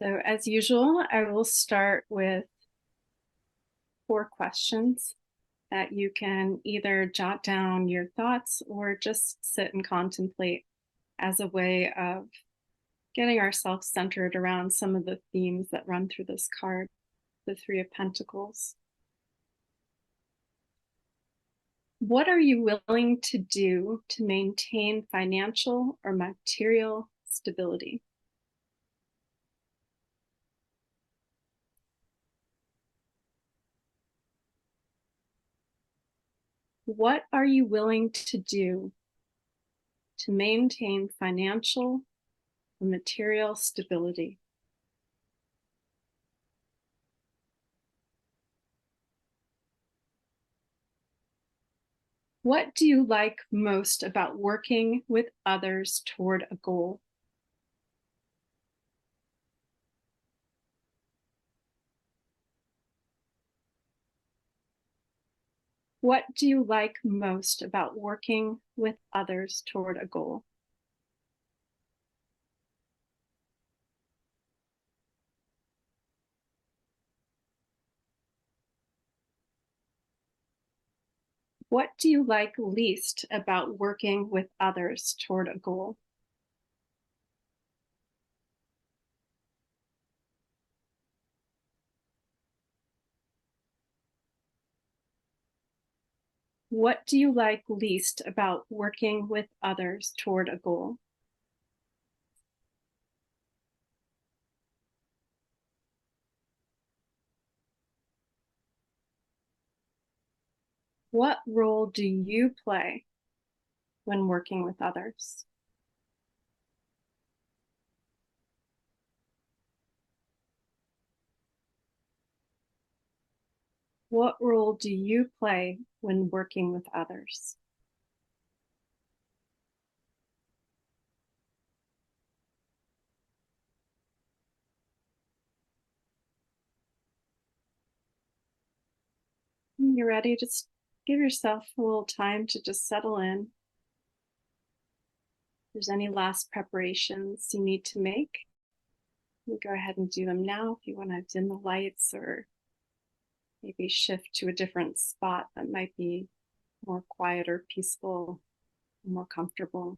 So as usual, I will start with 4 questions that you can either jot down your thoughts or just sit and contemplate as a way of getting ourselves centered around some of the themes that run through this card, the Three of Pentacles. What are you willing to do to maintain financial or material stability? What are you willing to do to maintain financial or material stability? What do you like most about working with others toward a goal? What do you like most about working with others toward a goal? What do you like least about working with others toward a goal? What do you like least about working with others toward a goal? What role do you play when working with others? What role do you play when working with others? When you're ready, just give yourself a little time to just settle in. If there's any last preparations you need to make, you go ahead and do them now. If you want to dim the lights or maybe shift to a different spot that might be more quiet or peaceful, more comfortable.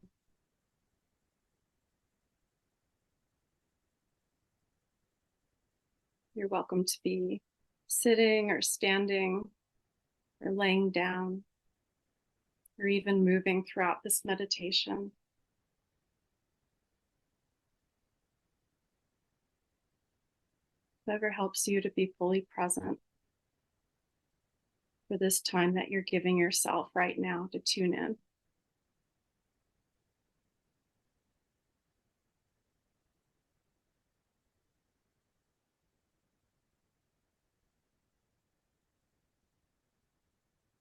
You're welcome to be sitting or standing or laying down or even moving throughout this meditation. Whatever helps you to be fully present for this time that you're giving yourself right now to tune in.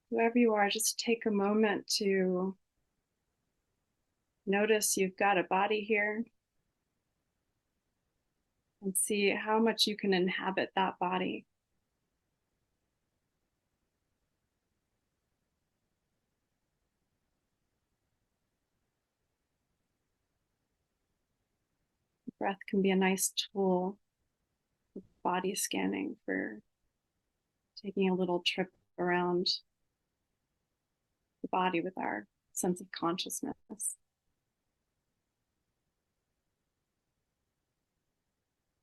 Whoever you are, just take a moment to notice you've got a body here and see how much you can inhabit that body. Breath can be a nice tool for body scanning, for taking a little trip around the body with our sense of consciousness.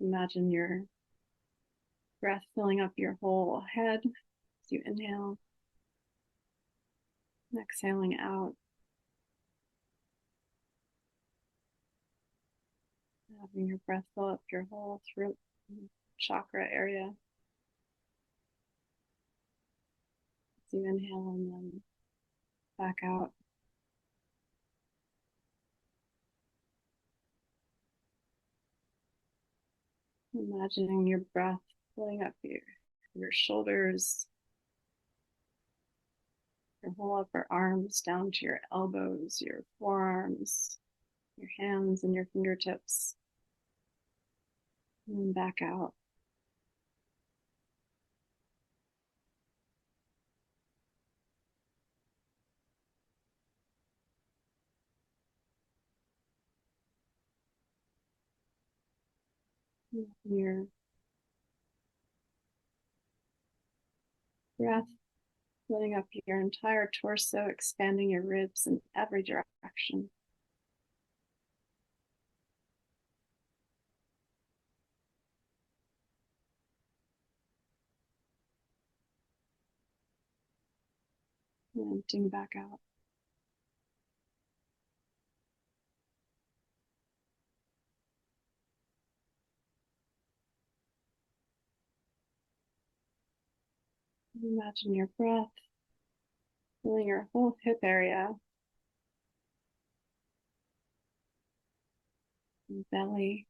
Imagine your breath filling up your whole head as you inhale, and exhaling out. Having your breath fill up your whole throat chakra area as you inhale and then back out. Imagining your breath filling up your shoulders, your whole upper arms down to your elbows, your forearms, your hands and your fingertips, and then back out. Your breath filling up your entire torso, expanding your ribs in every direction. And emptying back out. Imagine your breath filling your whole hip area, and belly,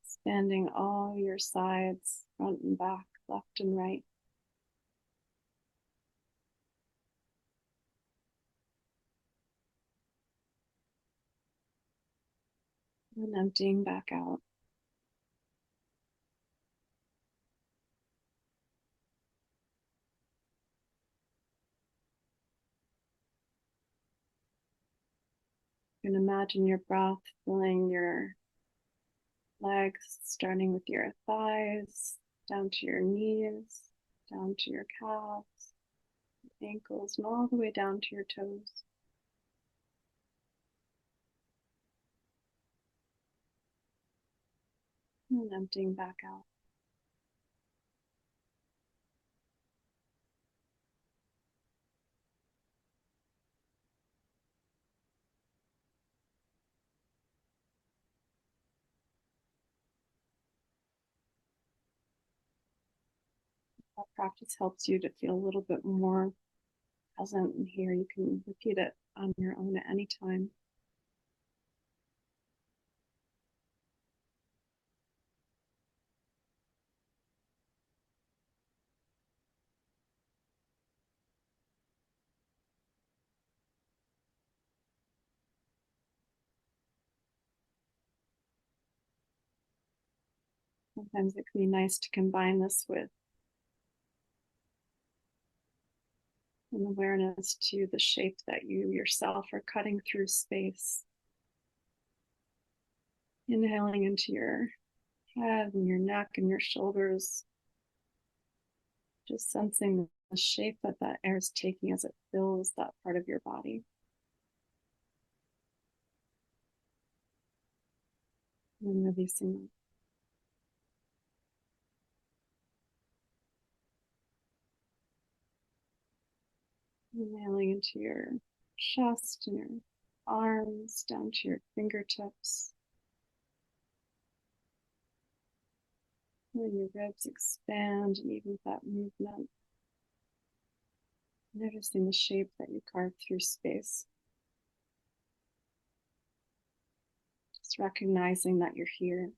expanding all your sides, front and back, left and right. And emptying back out. You can imagine your breath filling your legs, starting with your thighs, down to your knees, down to your calves, ankles, and all the way down to your toes. And emptying back out. That practice helps you to feel a little bit more present and here. You can repeat it on your own at any time. Sometimes it can be nice to combine this with an awareness to the shape that you yourself are cutting through space. Inhaling into your head and your neck and your shoulders, just sensing the shape that that air is taking as it fills that part of your body. And releasing them. Inhaling into your chest and your arms, down to your fingertips. Letting your ribs expand, and even with that movement, noticing the shape that you carve through space. Just recognizing that you're here.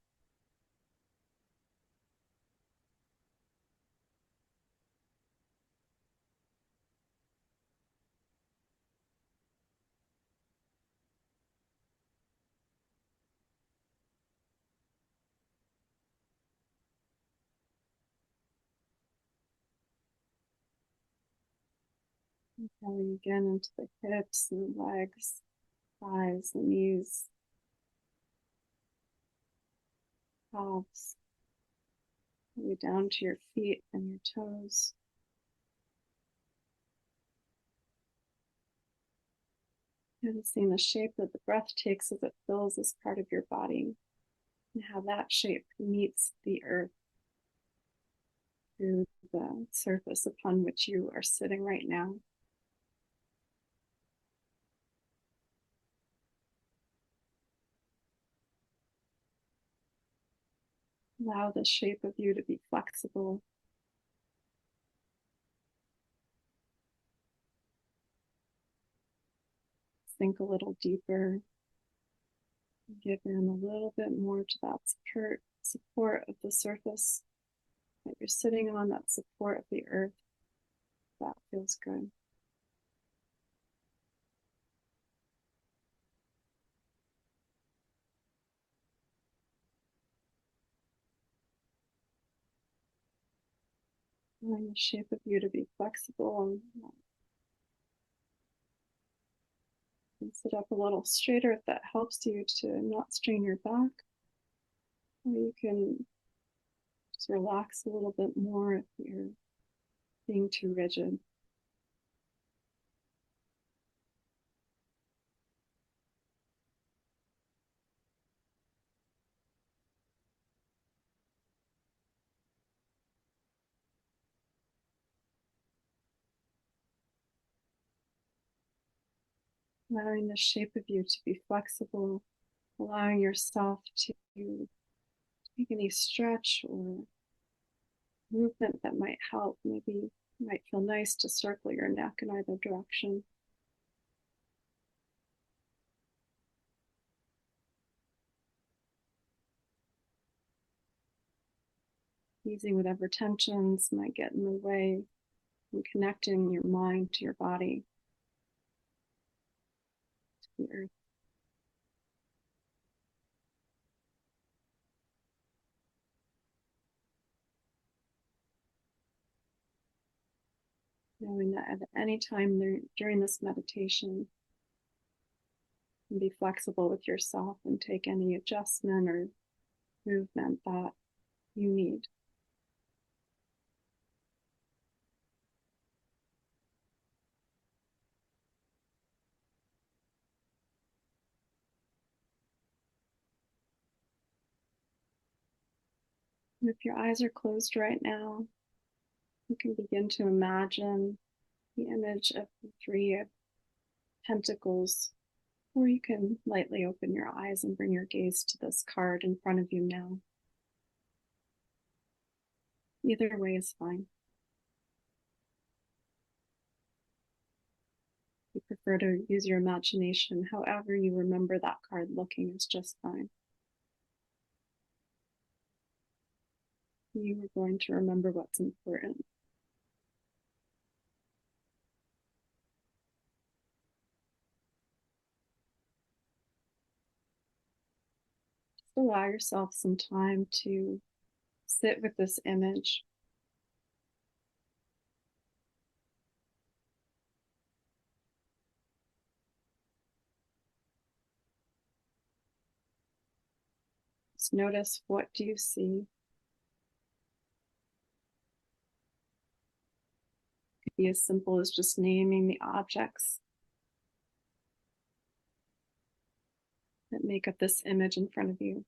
Inhaling again into the hips and legs, thighs and knees, calves, all the way down to your feet and your toes. Noticing the shape that the breath takes as it fills this part of your body, and how that shape meets the earth through the surface upon which you are sitting right now. Allow the shape of you to be flexible. Sink a little deeper. Give in a little bit more to that support of the surface that you're sitting on, that support of the earth. That feels good. Allowing the shape of you to be flexible and And sit up a little straighter if that helps you to not strain your back. Or you can just relax a little bit more if you're being too rigid. Allowing the shape of you to be flexible, allowing yourself to take any stretch or movement that might help. Maybe it might feel nice to circle your neck in either direction. Easing whatever tensions might get in the way and connecting your mind to your body, to the earth. Knowing that at any time during this meditation, you can be flexible with yourself and take any adjustment or movement that you need. And if your eyes are closed right now, you can begin to imagine the image of the Three of Pentacles, or you can lightly open your eyes and bring your gaze to this card in front of you now. Either way is fine. If you prefer to use your imagination, however you remember that card looking is just fine. You are going to remember what's important. Just allow yourself some time to sit with this image. Just notice, what do you see? It could be as simple as just naming the objects that make up this image in front of you.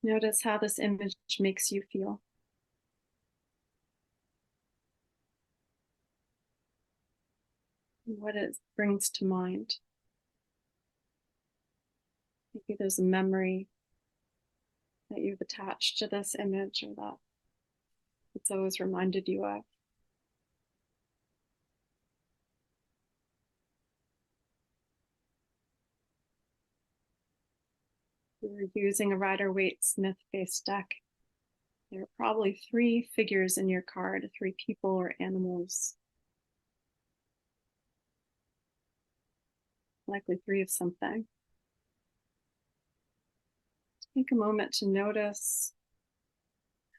Notice how this image makes you feel. What it brings to mind. Maybe there's a memory that you've attached to this image, or that it's always reminded you of. You're using a Rider-Waite-Smith based deck. There are probably 3 figures in your card, 3 people or animals. Likely 3 of something. Take a moment to notice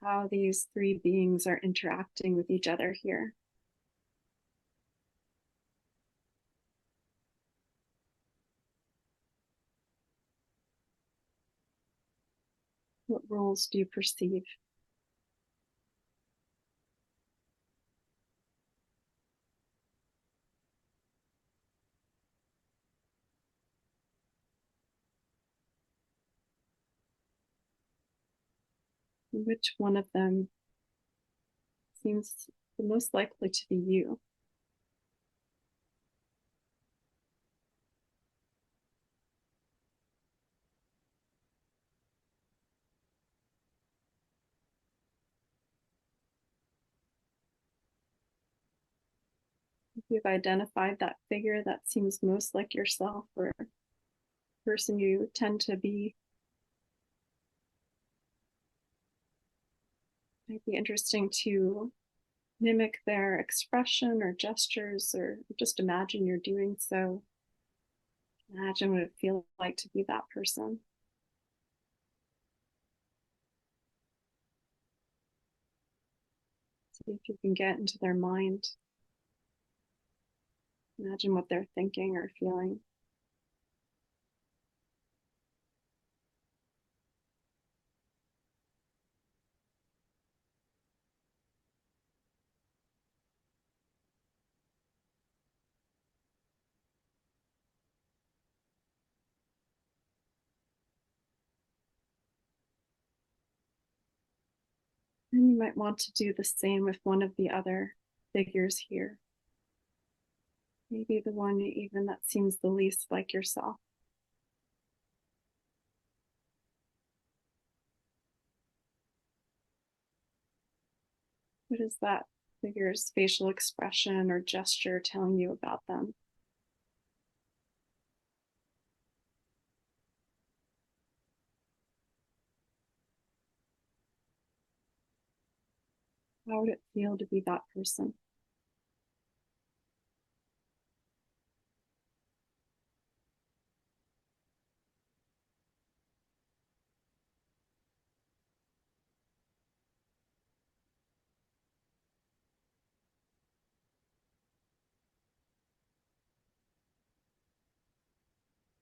how these 3 beings are interacting with each other here. What roles do you perceive? Which one of them seems the most likely to be you? If you've identified that figure that seems most like yourself, or person you tend to be, it might be interesting to mimic their expression or gestures, or just imagine you're doing so. Imagine what it feels like to be that person. See if you can get into their mind. Imagine what they're thinking or feeling. And you might want to do the same with one of the other figures here. Maybe the one even that seems the least like yourself. What is that figure's facial expression or gesture telling you about them? How would it feel to be that person?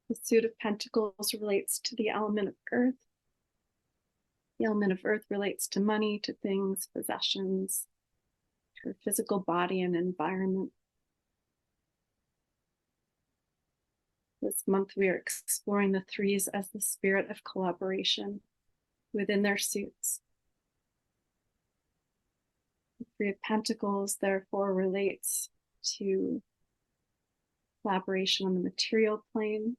The Suit of Pentacles relates to the element of earth. The element of earth relates to money, to things, possessions, to our physical body and environment. This month, we are exploring the threes as the spirit of collaboration within their suits. The Three of Pentacles, therefore, relates to collaboration on the material plane.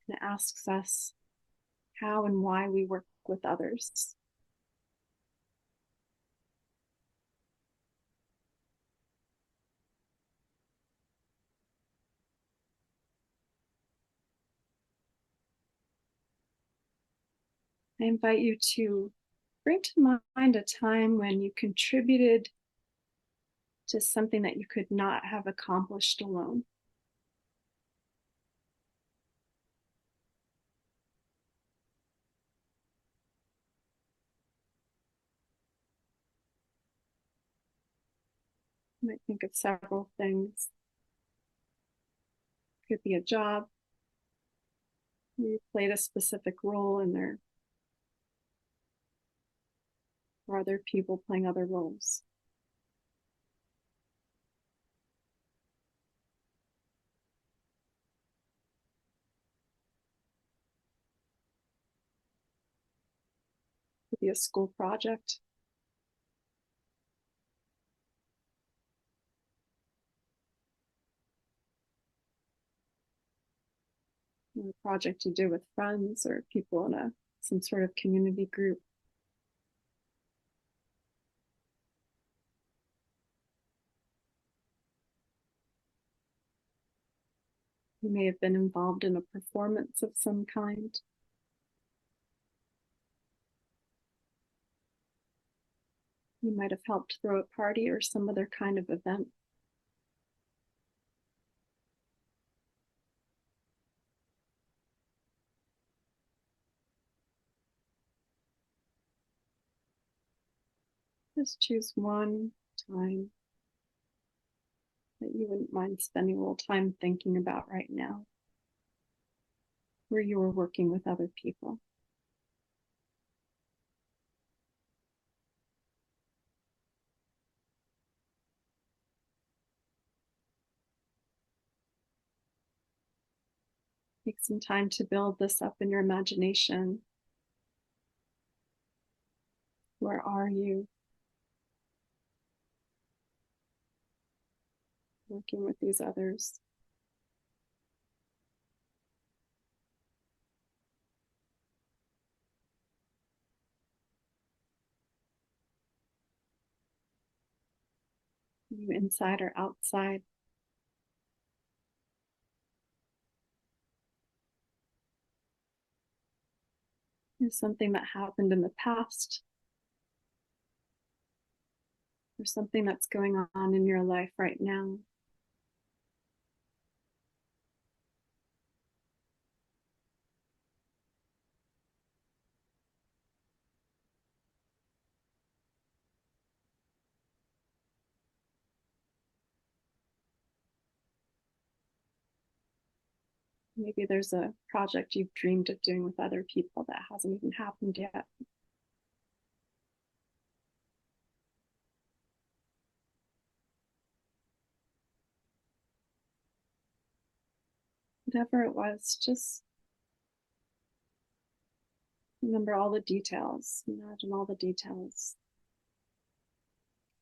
And it asks us how and why we work with others. I invite you to bring to mind a time when you contributed to something that you could not have accomplished alone. You might think of several things. It could be a job. You played a specific role in there, or other people playing other roles. It could be a school project. Or a project you do with friends or people in some sort of community group. You may have been involved in a performance of some kind. You might have helped throw a party or some other kind of event. Just choose one time that you wouldn't mind spending a little time thinking about right now, where you were working with other people. Take some time to build this up in your imagination. Where are you working with these others? Are you inside or outside? Is something that happened in the past, or something that's going on in your life right now. Maybe there's a project you've dreamed of doing with other people that hasn't even happened yet. Whatever it was, just remember all the details. Imagine all the details.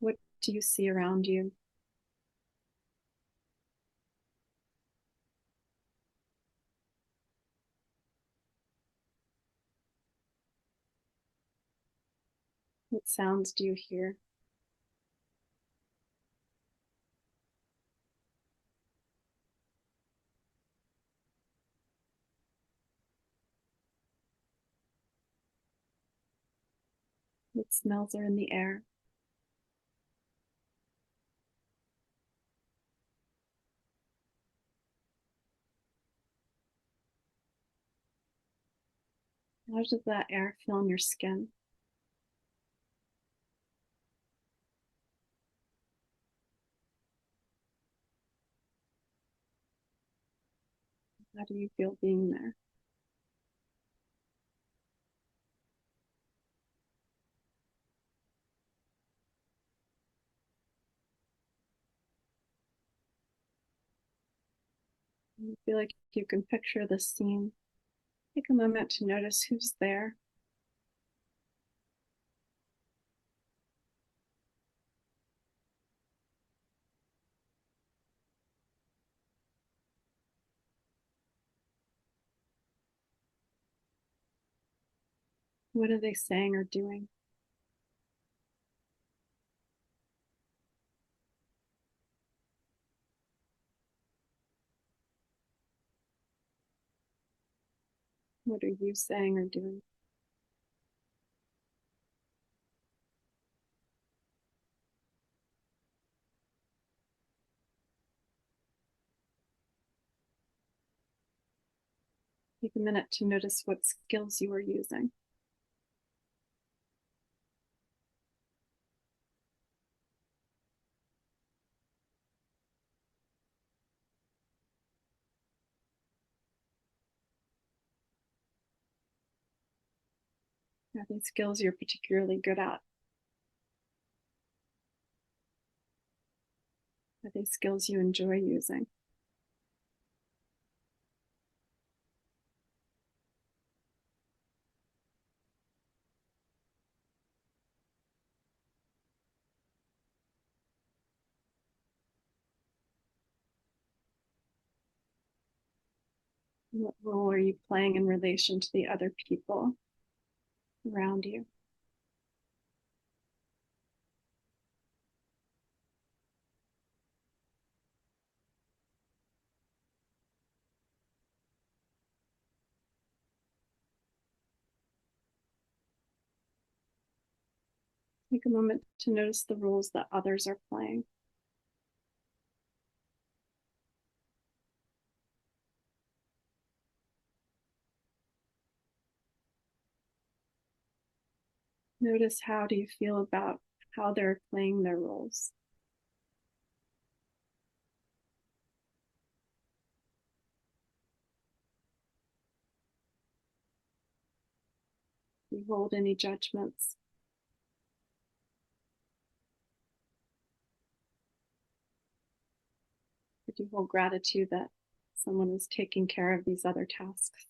What do you see around you? What sounds do you hear? What smells are in the air? How does that air feel in your skin? How do you feel being there? You feel like you can picture the scene. Take a moment to notice who's there. What are they saying or doing? What are you saying or doing? Take a minute to notice what skills you are using. Are these skills you're particularly good at? Are they skills you enjoy using? What role are you playing in relation to the other people around you? Take a moment to notice the roles that others are playing. Notice how do you feel about how they're playing their roles. Do you hold any judgments? Or do you hold gratitude that someone is taking care of these other tasks?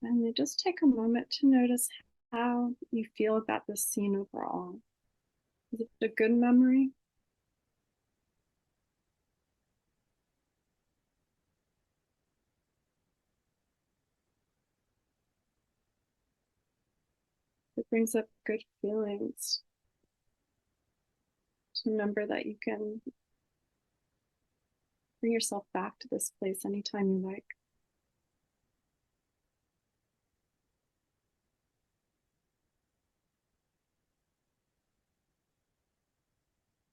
And then just take a moment to notice how you feel about this scene overall. Is it a good memory? brings up good feelings, just remember that you can bring yourself back to this place anytime you like.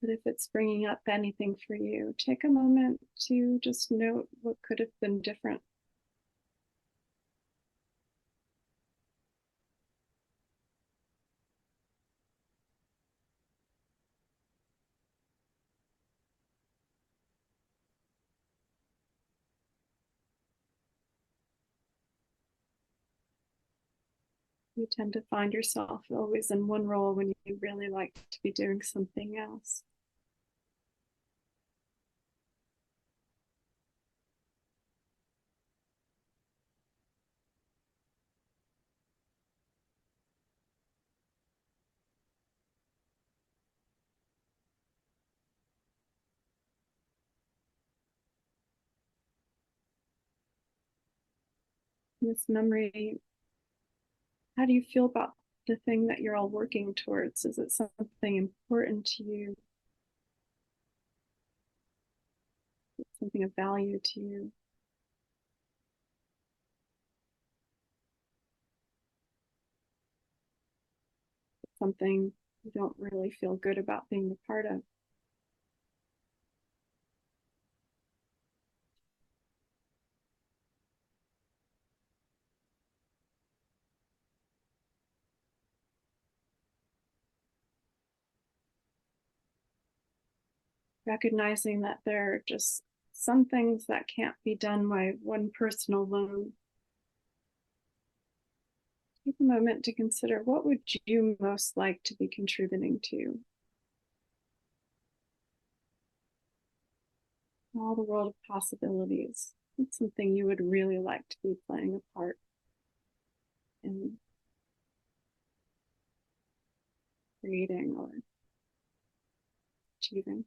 But if it's bringing up anything for you, take a moment to just note what could have been different. You tend to find yourself always in one role when you really like to be doing something else. This memory, how do you feel about the thing that you're all working towards? Is it something important to you? Is it something of value to you? Something you don't really feel good about being a part of? Recognizing that there are just some things that can't be done by one person alone. Take a moment to consider, what would you most like to be contributing to? All the world of possibilities. It's something you would really like to be playing a part in creating or achieving.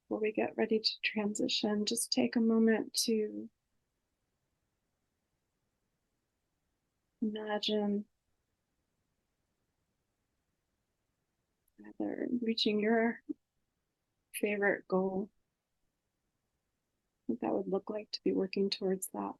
Before we get ready to transition, just take a moment to imagine either reaching your favorite goal, what that would look like to be working towards that.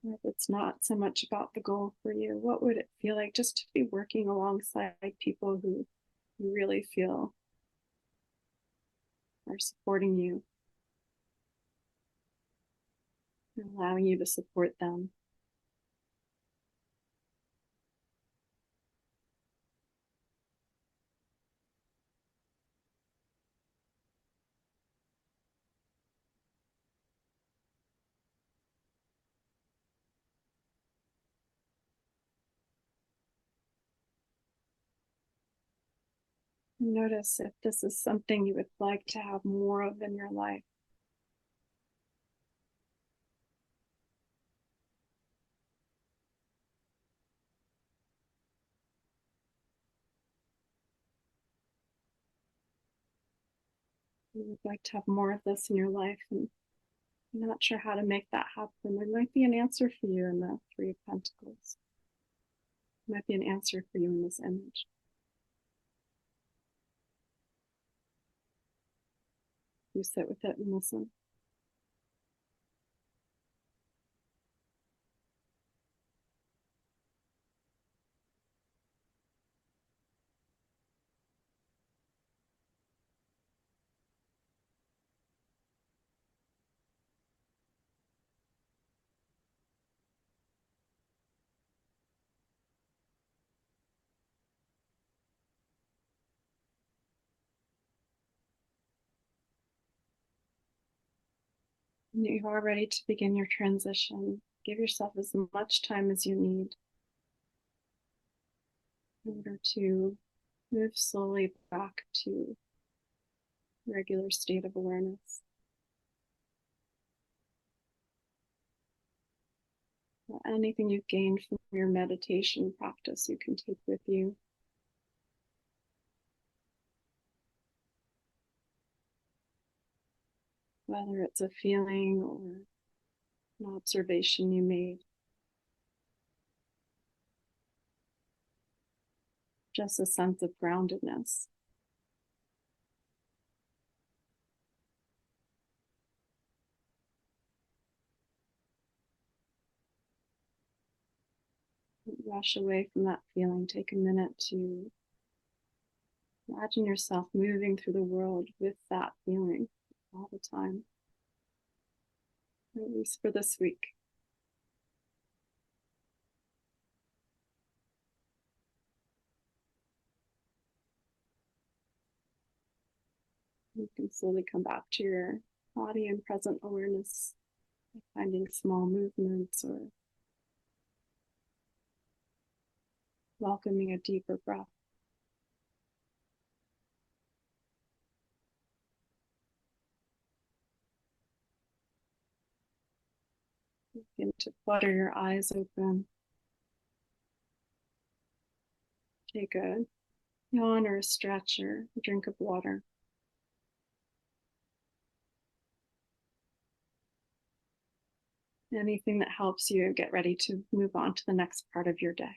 Or if it's not so much about the goal for you, what would it feel like just to be working alongside people who you really feel are supporting you and allowing you to support them? Notice if this is something you would like to have more of in your life. You would like to have more of this in your life, and you're not sure how to make that happen. There might be an answer for you in the Three of Pentacles. There might be an answer for you in this image. You sit with it and listen. When you are ready to begin your transition, give yourself as much time as you need in order to move slowly back to regular state of awareness. Anything you've gained from your meditation practice, you can take with you. Whether it's a feeling or an observation you made, just a sense of groundedness. Don't rush away from that feeling. Take a minute to imagine yourself moving through the world with that feeling all the time, or at least for this week. You can slowly come back to your body and present awareness by finding small movements or welcoming a deeper breath. Begin to flutter your eyes open. Take a yawn or a stretch or a drink of water. Anything that helps you get ready to move on to the next part of your day.